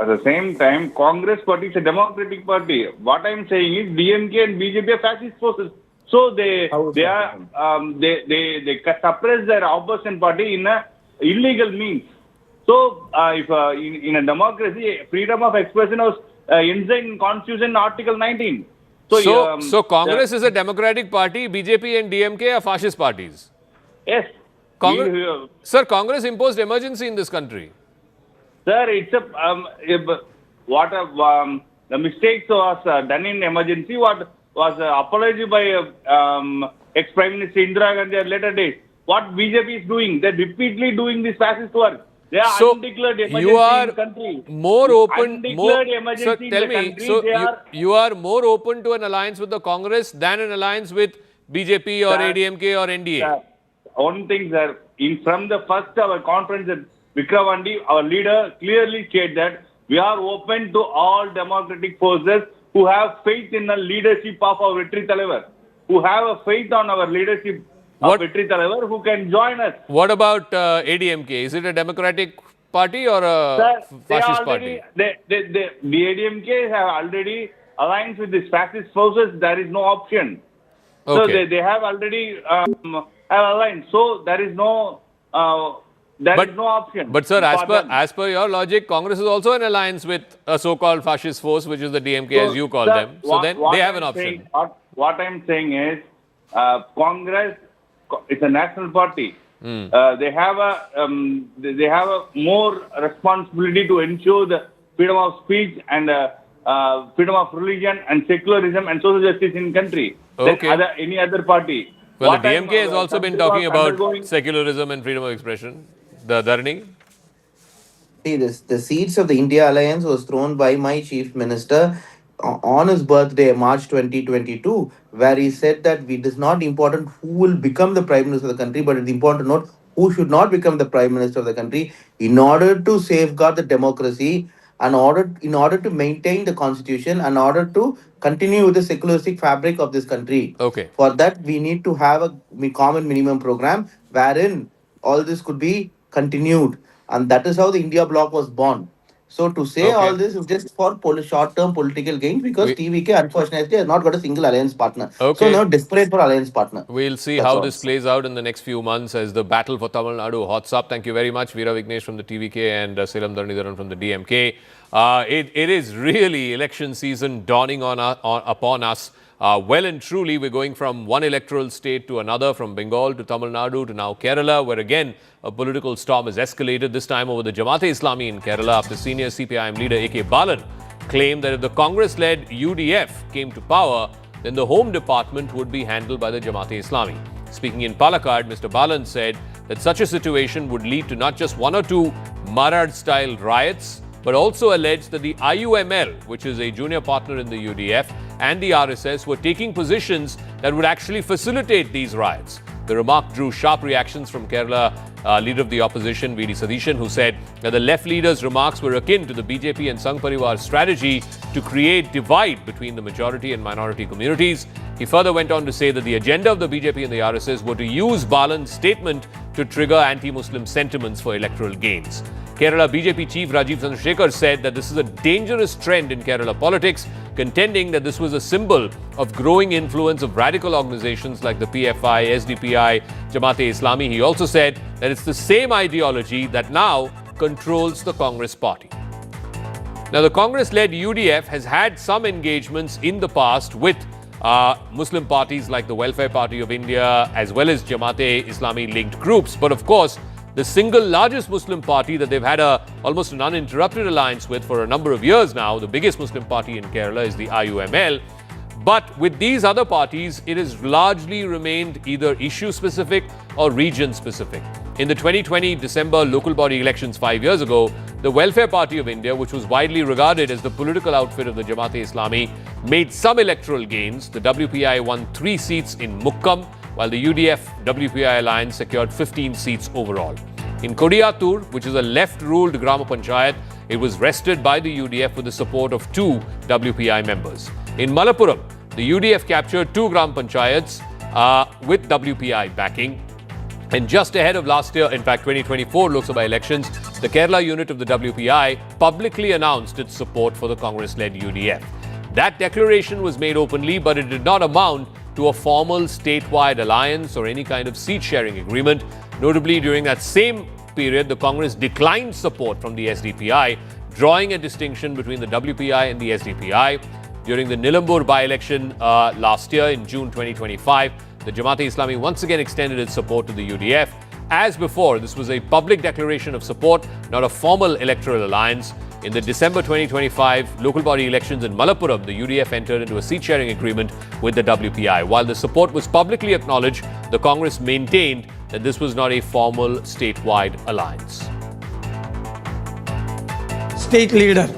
at the same time, Congress party is a democratic party. What I'm saying is DMK and BJP are fascist forces. So
How is
they
that
are
different?
they suppress their opposition party in a illegal means. So if in a democracy, freedom of expression was enshrined in Constitution Article 19.
So
The,
Congress is a democratic party, BJP and DMK are fascist parties.
yes,
Congress,
we,
sir, Congress imposed emergency in this country.
sir, it's a what the mistakes was done in emergency. What was apologized by ex Prime Minister Indira Gandhi at later days. What BJP is doing, they're repeatedly doing this fascist work. They are
So
undeclared emergency
you are
in the country.
more open,
Undeclared
sir,
emergency in
tell
the
me,
country.
so
They are
you are more open to an alliance with the Congress than an alliance with BJP or
Sir,
ADMK or NDA?
sir, one thing, sir. From the first our conference at Vikravandi, our leader clearly stated that we are open to all democratic forces who have faith in the leadership of our Vetri Talavar, who have a faith on our leadership of
What-
Vetri Talavar, who can join us.
What about ADMK? Is it a democratic party or a
Sir, they
fascist
already,
party?
the ADMK have already aligned with the fascist forces. There is no option. So
Okay.
they have already have aligned. So there is no no option.
But sir,
for them.
as per your logic, Congress is also in alliance with a so-called fascist force, which is the DMK, as you call
sir,
them. So then
what
they have
I'm
an option.
saying- what I'm saying is, Congress is a national party. They have a more responsibility to ensure the freedom of speech and freedom of religion and secularism and social justice in country than any other party.
Well, the DMK has also been talking about secularism and freedom of expression. The Dharani?
See, the seeds of the India Alliance was thrown by my chief minister on his birthday, March 2022, where he said that it is not important who will become the prime minister of the country, but it's important to note who should not become the prime minister of the country in order to safeguard the democracy, and in order to maintain the constitution, and in order to continue with the secularistic fabric of this country.
Okay.
For that, we need to have a common minimum program wherein all this could be continued. And that is how the India bloc was born. So to say all this is just for short-term political gains, because TVK unfortunately has not got a single alliance partner. So now desperate for alliance partner.
We'll see how this plays out in the next few months as the battle for Tamil Nadu hots up. Thank you very much, Veera Vignesh from the TVK and Selam Dharnidharan from the DMK. It is really election season dawning upon us. Well and truly, we're going from one electoral state to another, from Bengal to Tamil Nadu to now Kerala, where again a political storm has escalated, this time over the Jamaat-e-Islami in Kerala, after senior CPIM leader A.K. Balan claimed that if the Congress-led UDF came to power, then the Home Department would be handled by the Jamaat-e-Islami. Speaking in Palakkad, Mr. Balan said that such a situation would lead to not just one or two Marad-style riots, but also alleged that the IUML, which is a junior partner in the UDF, and the RSS were taking positions that would actually facilitate these riots. The remark drew sharp reactions from Kerala leader of the opposition, V.D. Sadishan, who said that the left leader's remarks were akin to the BJP and Sangh Parivar's strategy to create divide between the majority and minority communities. He further went on to say that the agenda of the BJP and the RSS were to use Balan's statement to trigger anti-Muslim sentiments for electoral gains. Kerala BJP chief Rajiv Chandrasekhar said that this is a dangerous trend in Kerala politics, contending that this was a symbol of growing influence of radical organizations like the PFI, SDPI, Jamaat-e-Islami. He also said that it's the same ideology that now controls the Congress party. Now, the Congress-led UDF has had some engagements in the past with Muslim parties like the Welfare Party of India as well as Jamaat-e-Islami linked groups. But of course, the single largest Muslim party that they've had almost an uninterrupted alliance with for a number of years now, the biggest Muslim party in Kerala, is the IUML. But with these other parties, it has largely remained either issue-specific or region-specific. In the 2020 December local body elections 5 years ago, the Welfare Party of India, which was widely regarded as the political outfit of the Jamaat-e-Islami, made some electoral gains. The WPI won 3 seats in Mukkam, while the UDF-WPI alliance secured 15 seats overall. In Kodiyatur, which is a left-ruled Grama Panchayat, it was wrested by the UDF with the support of 2 WPI members. In Malappuram, the UDF captured 2 Gram Panchayats with WPI backing. And just ahead of last year, in fact 2024 Lok Sabha elections, the Kerala unit of the WPI publicly announced its support for the Congress-led UDF. That declaration was made openly, but it did not amount to a formal statewide alliance or any kind of seat-sharing agreement. Notably, during that same period, the Congress declined support from the SDPI, drawing a distinction between the WPI and the SDPI. During the Nilambur by-election last year in June 2025, the Jamaat-e-Islami once again extended its support to the UDF. As before, this was a public declaration of support, not a formal electoral alliance. In the December 2025 local body elections in Malappuram, the UDF entered into a seat-sharing agreement with the WPI. While the support was publicly acknowledged, the Congress maintained that this was not a formal statewide alliance.
State leader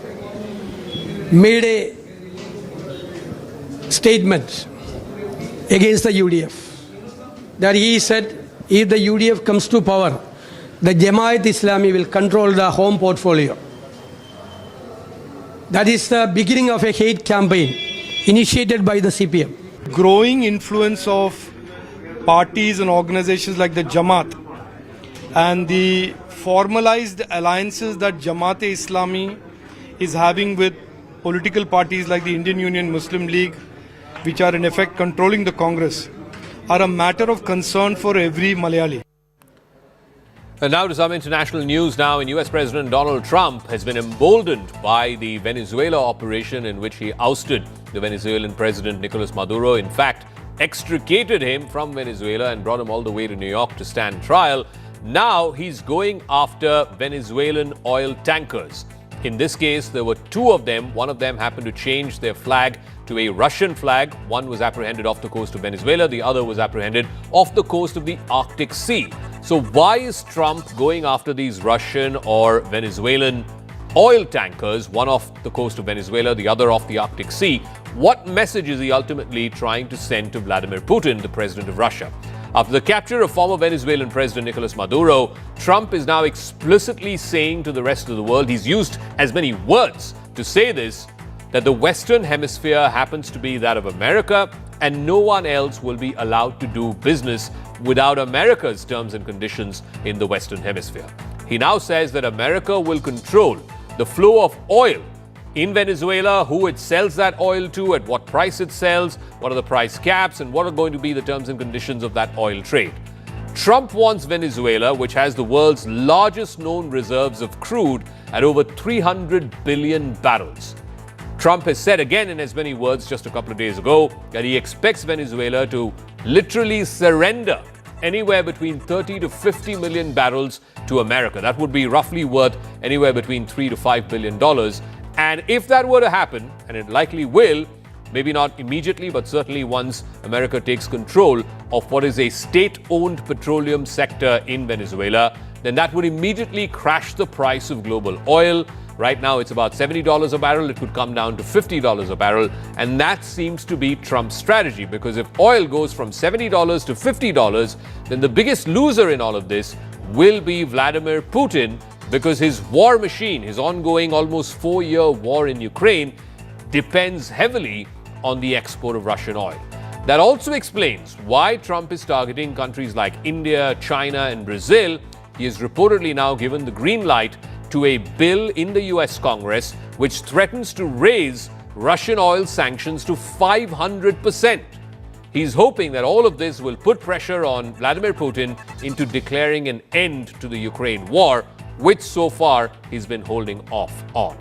made a statement against the UDF that he said if the UDF comes to power, the Jamaat-e-Islami will control the home portfolio. That is the beginning of a hate campaign initiated by the CPM.
Growing influence of parties and organizations like the Jamaat and the formalized alliances that Jamaat-e-Islami is having with political parties like the Indian Union Muslim League, which are in effect controlling the Congress, are a matter of concern for every Malayali.
And now to some international news now. US President Donald Trump has been emboldened by the Venezuela operation in which he ousted the Venezuelan President Nicolas Maduro. In fact, extricated him from Venezuela and brought him all the way to New York to stand trial. Now he's going after Venezuelan oil tankers. In this case, there were two of them. One of them happened to change their flag to a Russian flag. One was apprehended off the coast of Venezuela. The other was apprehended off the coast of the Arctic Sea. So why is Trump going after these Russian or Venezuelan oil tankers, one off the coast of Venezuela, the other off the Arctic Sea? What message is he ultimately trying to send to Vladimir Putin, the president of Russia? After the capture of former Venezuelan President Nicolas Maduro, Trump is now explicitly saying to the rest of the world, he's used as many words to say this, that the Western Hemisphere happens to be that of America and no one else will be allowed to do business without America's terms and conditions in the Western Hemisphere. He now says that America will control the flow of oil in Venezuela, who it sells that oil to, at what price it sells, what are the price caps, and what are going to be the terms and conditions of that oil trade. Trump wants Venezuela, which has the world's largest known reserves of crude at over 300 billion barrels. Trump has said again in as many words just a couple of days ago that he expects Venezuela to literally surrender anywhere between 30 to 50 million barrels to America. That would be roughly worth anywhere between $3 to $5 billion. And if that were to happen, and it likely will, maybe not immediately, but certainly once America takes control of what is a state-owned petroleum sector in Venezuela, then that would immediately crash the price of global oil. Right now, it's about $70 a barrel. It could come down to $50 a barrel. And that seems to be Trump's strategy, because if oil goes from $70 to $50, then the biggest loser in all of this will be Vladimir Putin, because his war machine, his ongoing almost 4-year war in Ukraine, depends heavily on the export of Russian oil. That also explains why Trump is targeting countries like India, China, and Brazil. He has reportedly now given the green light to a bill in the US Congress which threatens to raise Russian oil sanctions to 500%. He's hoping that all of this will put pressure on Vladimir Putin into declaring an end to the Ukraine war, which so far he's been holding off on.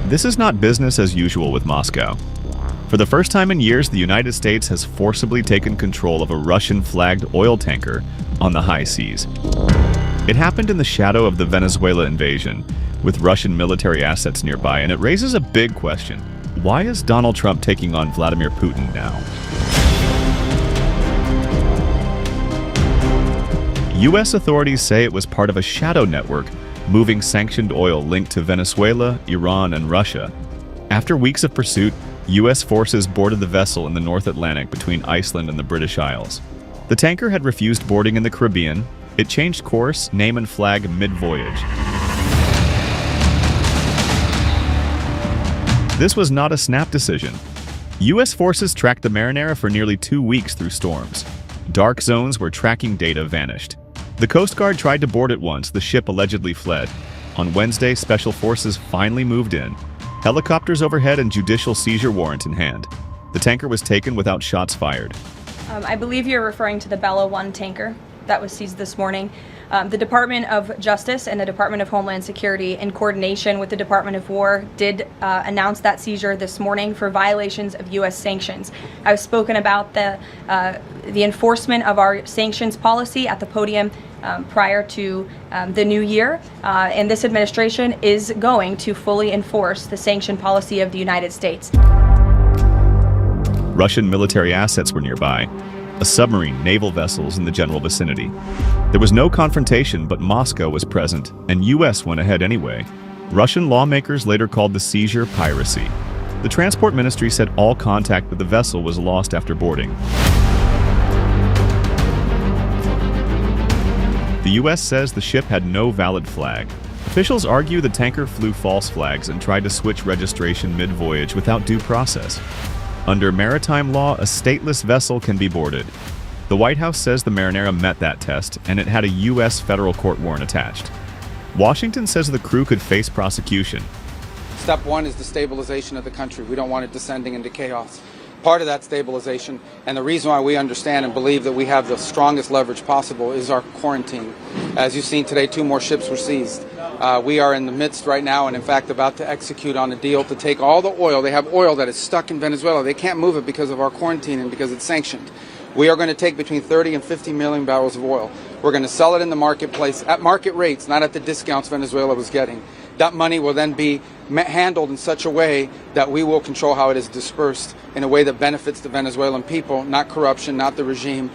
This is not business as usual with Moscow. For the first time in years, the United States has forcibly taken control of a Russian-flagged oil tanker on the high seas. It happened in the shadow of the Venezuela invasion, with Russian military assets nearby, and it raises a big question. Why is Donald Trump taking on Vladimir Putin now? U.S. authorities say it was part of a shadow network moving sanctioned oil linked to Venezuela, Iran, and Russia. After weeks of pursuit, U.S. forces boarded the vessel in the North Atlantic between Iceland and the British Isles. The tanker had refused boarding in the Caribbean. It changed course, name and flag mid-voyage. This was not a snap decision. U.S. forces tracked the Marinera for nearly 2 weeks through storms. Dark zones where tracking data vanished. The Coast Guard tried to board it once. The ship allegedly fled. On Wednesday, special forces finally moved in. Helicopters overhead and judicial seizure warrant in hand. The tanker was taken without shots fired.
I believe you're referring to the Bella 1 tanker that was seized this morning. The Department of Justice and the Department of Homeland Security, in coordination with the Department of War, did announce that seizure this morning for violations of U.S. sanctions. I've spoken about the enforcement of our sanctions policy at the podium prior to the new year, and this administration is going to fully enforce the sanction policy of the United States.
Russian military assets were nearby. A submarine, naval vessels in the general vicinity. There was no confrontation, but Moscow was present, and U.S. went ahead anyway. Russian lawmakers later called the seizure piracy. The Transport Ministry said all contact with the vessel was lost after boarding. The U.S. says the ship had no valid flag. Officials argue the tanker flew false flags and tried to switch registration mid-voyage without due process. Under maritime law, a stateless vessel can be boarded. The White House says the Marinera met that test, and it had a U.S. federal court warrant attached. Washington says the crew could face prosecution.
Step one is the stabilization of the country. We don't want it descending into chaos. Part of that stabilization, and the reason why we understand and believe that we have the strongest leverage possible, is our quarantine. As you've seen today, 2 more ships were seized. We are in the midst right now and in fact about to execute on a deal to take all the oil. They have oil that is stuck in Venezuela. They can't move it because of our quarantine and because it's sanctioned. We are going to take between 30 and 50 million barrels of oil. We're going to sell it in the marketplace at market rates, not at the discounts Venezuela was getting. That money will then be handled in such a way that we will control how it is dispersed in a way that benefits the Venezuelan people, not corruption, not the regime.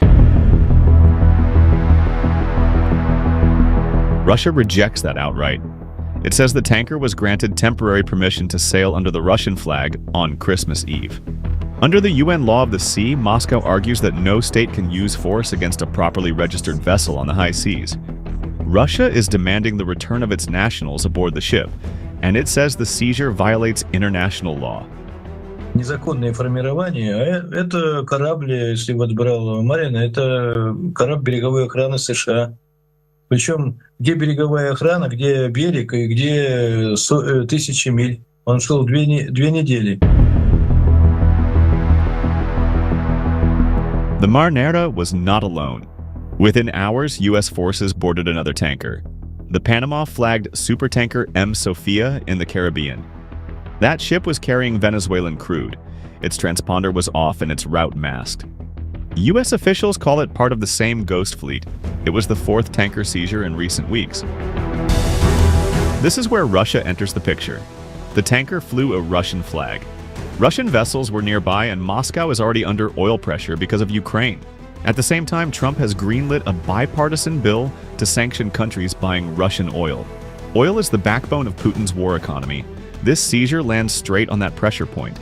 Russia rejects that outright. It says the tanker was granted temporary permission to sail under the Russian flag on Christmas Eve. Under the UN law of the sea, Moscow argues that no state can use force against a properly registered vessel on the high seas. Russia is demanding the return of its nationals aboard the ship, and it says the seizure violates international law.
Незаконное формирование, это корабль, если вот брал Марина, это корабль береговой охраны США. Причем, где береговая охрана, где берег и где тысячи миль. Он шел две недели.
The Marinera was not alone. Within hours, U.S. forces boarded another tanker, the Panama-flagged supertanker M. Sofia in the Caribbean. That ship was carrying Venezuelan crude. Its transponder was off and its route masked. U.S. officials call it part of the same ghost fleet. It was the fourth tanker seizure in recent weeks. This is where Russia enters the picture. The tanker flew a Russian flag. Russian vessels were nearby and Moscow is already under oil pressure because of Ukraine. At the same time, Trump has greenlit a bipartisan bill to sanction countries buying Russian oil. Oil is the backbone of Putin's war economy. This seizure lands straight on that pressure point.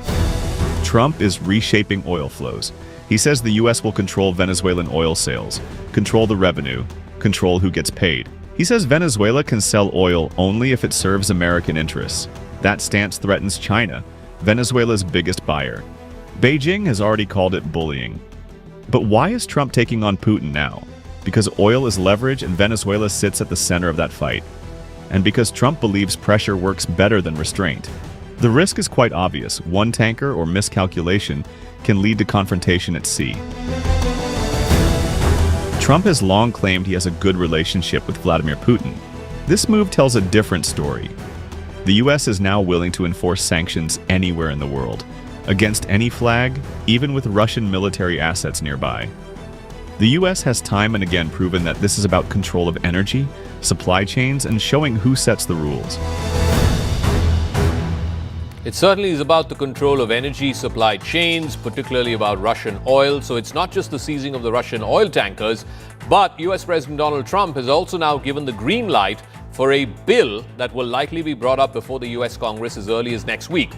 Trump is reshaping oil flows. He says the U.S. will control Venezuelan oil sales, control the revenue, control who gets paid. He says Venezuela can sell oil only if it serves American interests. That stance threatens China, Venezuela's biggest buyer. Beijing has already called it bullying. But why is Trump taking on Putin now? Because oil is leverage and Venezuela sits at the center of that fight. And because Trump believes pressure works better than restraint. The risk is quite obvious. One tanker or miscalculation can lead to confrontation at sea. Trump has long claimed he has a good relationship with Vladimir Putin. This move tells a different story. The U.S. is now willing to enforce sanctions anywhere in the world, against any flag, even with Russian military assets nearby. The U.S. has time and again proven that this is about control of energy, supply chains, and showing who sets the rules.
It certainly is about the control of energy supply chains, particularly about Russian oil. So it's not just the seizing of the Russian oil tankers, but US President Donald Trump has also now given the green light for a bill that will likely be brought up before the US Congress as early as next week.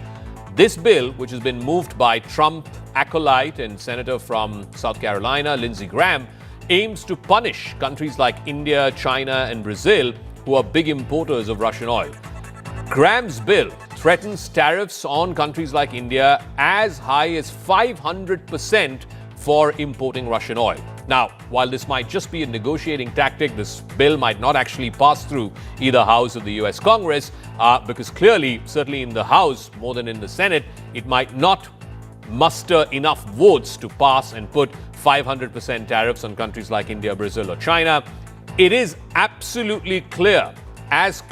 This bill, which has been moved by Trump acolyte and Senator from South Carolina, Lindsey Graham, aims to punish countries like India, China, and Brazil, who are big importers of Russian oil. Graham's bill threatens tariffs on countries like India as high as 500% for importing Russian oil. Now, while this might just be a negotiating tactic, this bill might not actually pass through either house of the US Congress, because clearly, certainly in the House, more than in the Senate, it might not muster enough votes to pass and put 500% tariffs on countries like India, Brazil, or China. It is absolutely clear as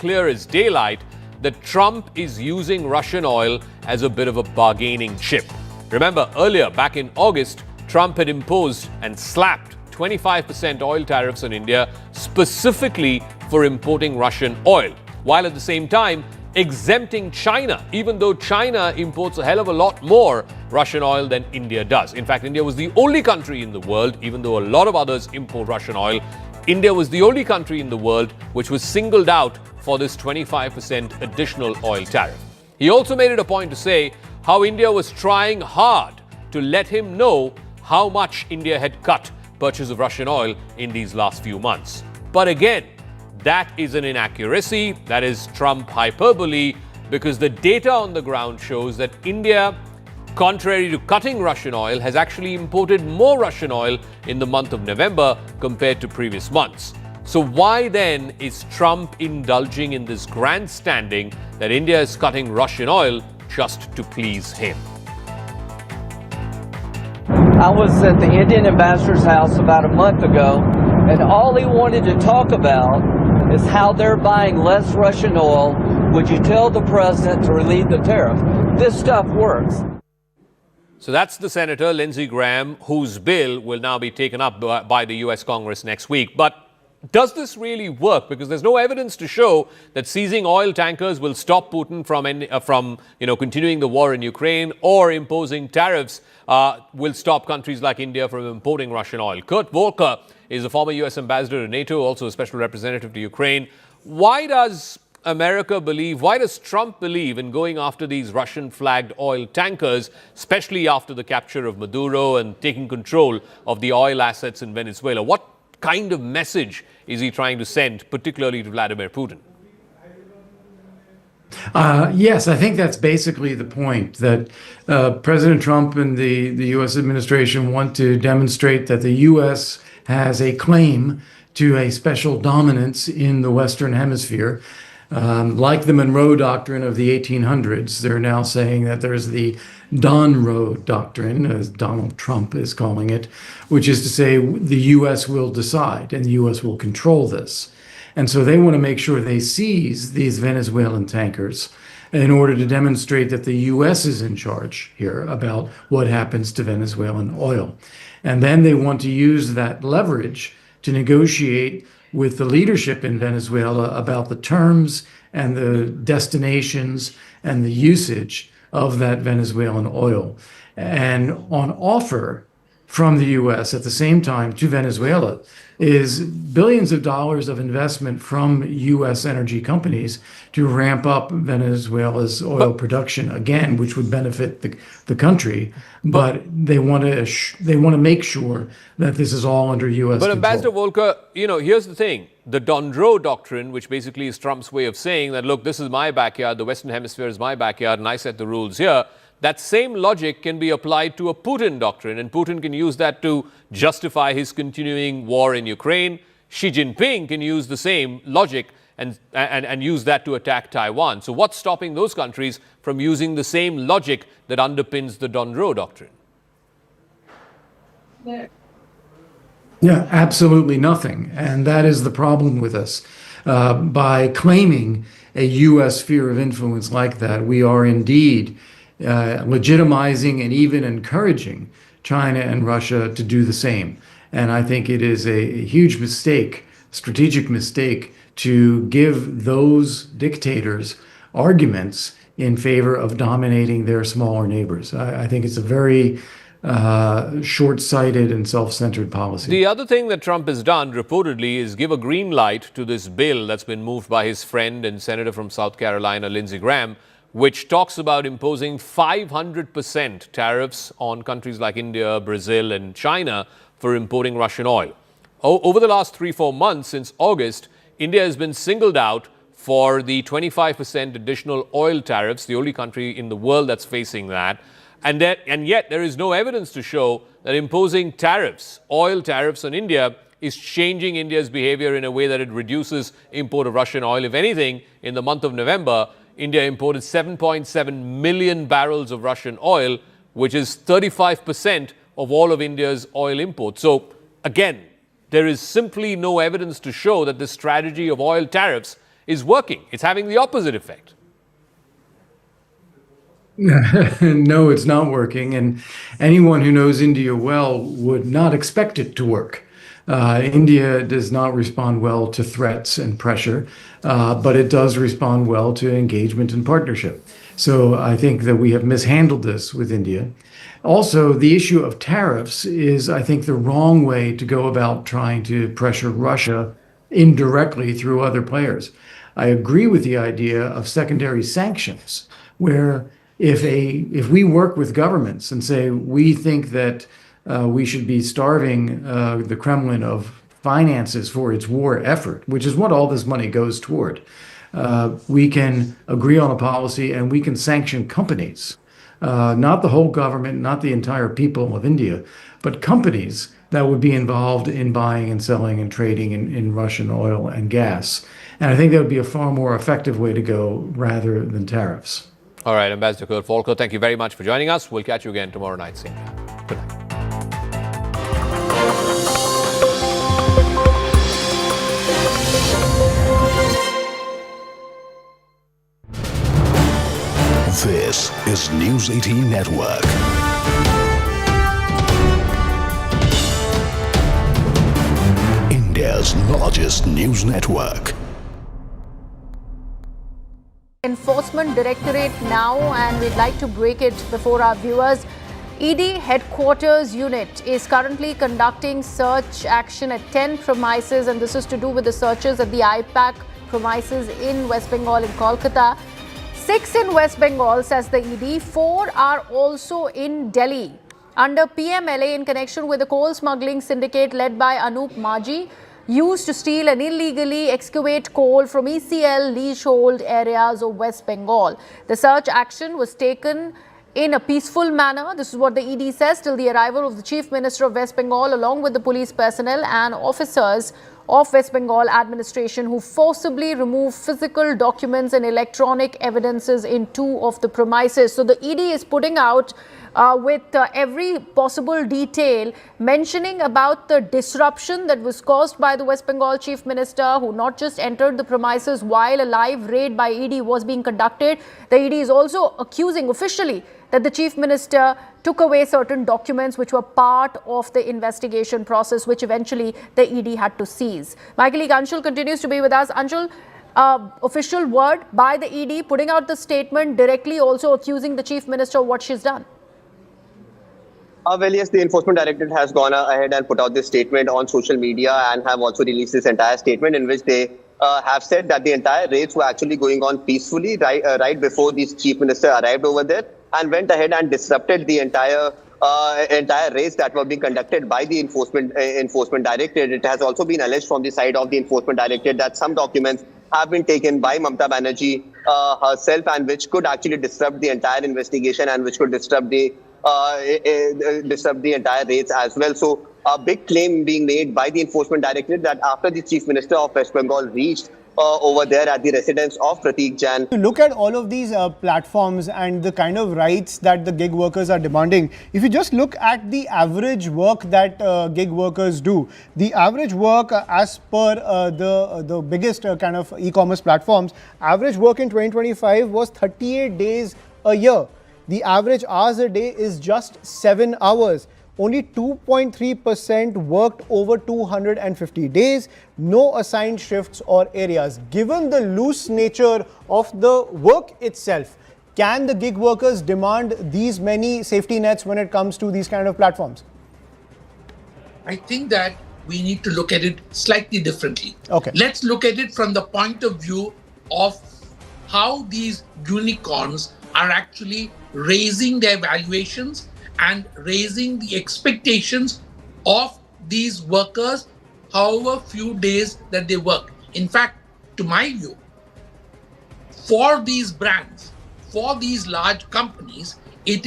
daylight, that Trump is using Russian oil as a bit of a bargaining chip. Remember, earlier, back in August, Trump had imposed and slapped 25% oil tariffs on India, specifically for importing Russian oil, while at the same time exempting China, even though China imports a hell of a lot more Russian oil than India does. In fact, India was the only country in the world, even though a lot of others import Russian oil, India was the only country in the world which was singled out for this 25% additional oil tariff. He also made it a point to say how India was trying hard to let him know how much India had cut purchase of Russian oil in these last few months. But again, that is an inaccuracy, that is Trump hyperbole, because the data on the ground shows that India, contrary to cutting Russian oil, has actually imported more Russian oil in the month of November compared to previous months. So why then is Trump indulging in this grandstanding that India is cutting Russian oil just to please him?
I was at the Indian ambassador's house about a month ago, and all he wanted to talk about is how they're buying less Russian oil. Would you tell the president to relieve the tariff? This stuff works.
So that's the Senator, Lindsey Graham, whose bill will now be taken up by the U.S. Congress next week. But does this really work? Because there's no evidence to show that seizing oil tankers will stop Putin from continuing the war in Ukraine, or imposing tariffs will stop countries like India from importing Russian oil. Kurt Volker is a former U.S. ambassador to NATO, also a special representative to Ukraine. Why does Trump believe in going after these Russian-flagged oil tankers, especially after the capture of Maduro and taking control of the oil assets in Venezuela? What kind of message is he trying to send, particularly to Vladimir Putin?
Yes, I think that's basically the point, that President Trump and the U.S. administration want to demonstrate that the U.S. has a claim to a special dominance in the Western Hemisphere. Like the Monroe Doctrine of the 1800s, they're now saying that there's the Donroe Doctrine, as Donald Trump is calling it, which is to say the U.S. will decide and the U.S. will control this. And so they want to make sure they seize these Venezuelan tankers in order to demonstrate that the U.S. is in charge here about what happens to Venezuelan oil. And then they want to use that leverage to negotiate with the leadership in Venezuela about the terms and the destinations and the usage of that Venezuelan oil. And on offer from the U.S. at the same time to Venezuela is billions of dollars of investment from U.S. energy companies to ramp up Venezuela's oil production again, which would benefit the country. But they want to make sure that this is all under U.S.
But
control.
Ambassador Volker, here's the thing. The Donroe Doctrine, which basically is Trump's way of saying that, look, this is my backyard, the Western Hemisphere is my backyard, and I set the rules here. That same logic can be applied to a Putin doctrine, and Putin can use that to justify his continuing war in Ukraine. Xi Jinping can use the same logic and use that to attack Taiwan. So what's stopping those countries from using the same logic that underpins the Donroe Doctrine?
Yeah, absolutely nothing. And that is the problem with us. By claiming a U.S. sphere of influence like that, we are indeed legitimizing and even encouraging China and Russia to do the same. And I think it is a huge mistake, strategic mistake, to give those dictators arguments in favor of dominating their smaller neighbors. I think it's a very short-sighted and self-centered policy.
The other thing that Trump has done, reportedly, is give a green light to this bill that's been moved by his friend and Senator from South Carolina, Lindsey Graham, which talks about imposing 500% tariffs on countries like India, Brazil, and China for importing Russian oil. Over the last 3-4 months, since August, India has been singled out for the 25% additional oil tariffs, the only country in the world that's facing that. And yet there is no evidence to show that imposing tariffs, oil tariffs on India, is changing India's behavior in a way that it reduces import of Russian oil. If anything, in the month of November, India imported 7.7 million barrels of Russian oil, which is 35% of all of India's oil imports. So again, there is simply no evidence to show that this strategy of oil tariffs is working. It's having the opposite effect.
No, it's not working. And anyone who knows India well would not expect it to work. India does not respond well to threats and pressure, but it does respond well to engagement and partnership. So I think that we have mishandled this with India. Also, the issue of tariffs is, I think, the wrong way to go about trying to pressure Russia indirectly through other players. I agree with the idea of secondary sanctions, where if we work with governments and say we think that we should be starving the Kremlin of finances for its war effort, which is what all this money goes toward, we can agree on a policy and we can sanction companies, not the whole government, not the entire people of India, but companies that would be involved in buying and selling and trading in Russian oil and gas. And I think that would be a far more effective way to go rather than tariffs.
All right, Ambassador Kurt Volker, thank you very much for joining us. We'll catch you again tomorrow night. Same time. Good night.
This is News 18 Network. India's largest news network.
Enforcement Directorate now, and we'd like to break it before our viewers. ED Headquarters Unit is currently conducting search action at 10 premises, and this is to do with the searches at the IPAC premises in West Bengal and Kolkata. 6 in West Bengal, says the ED. 4 are also in Delhi under PMLA in connection with the coal smuggling syndicate led by Anup Maji, used to steal and illegally excavate coal from ECL leasehold areas of West Bengal. The search action was taken in a peaceful manner. This is what the ED says, till the arrival of the Chief Minister of West Bengal, along with the police personnel and officers of West Bengal administration, who forcibly removed physical documents and electronic evidences in 2 of the premises. So the ED is putting out with every possible detail, mentioning about the disruption that was caused by the West Bengal Chief Minister, who not just entered the premises while a live raid by ED was being conducted. The ED is also accusing officially that the Chief Minister took away certain documents which were part of the investigation process, which eventually the ED had to seize. My colleague Anshul continues to be with us. Anshul, official word by the ED putting out the statement, directly also accusing the Chief Minister of what she's done.
Well, yes, the Enforcement Directorate has gone ahead and put out this statement on social media and have also released this entire statement in which they have said that the entire raids were actually going on peacefully right before the Chief Minister arrived over there and went ahead and disrupted the entire raids that were being conducted by the Enforcement Directorate. It has also been alleged from the side of the Enforcement Directorate that some documents have been taken by Mamata Banerjee herself, and which could actually disrupt the entire investigation and which could disrupt the entire raids as well. So a big claim being made by the Enforcement Directorate that after the Chief Minister of West Bengal reached over there at the residence of Prateek Jain.
Look at all of these platforms and the kind of rights that the gig workers are demanding. If you just look at the average work that gig workers do, the average work as per the biggest kind of e-commerce platforms, average work in 2025 was 38 days a year. The average hours a day is just 7 hours. Only 2.3% worked over 250 days, no assigned shifts or areas. Given the loose nature of the work itself, can the gig workers demand these many safety nets when it comes to these kind of platforms?
I think that we need to look at it slightly differently.
Okay.
Let's look at it from the point of view of how these unicorns are actually raising their valuations and raising the expectations of these workers, however few days that they work. In fact, to my view, for these brands, for these large companies, it is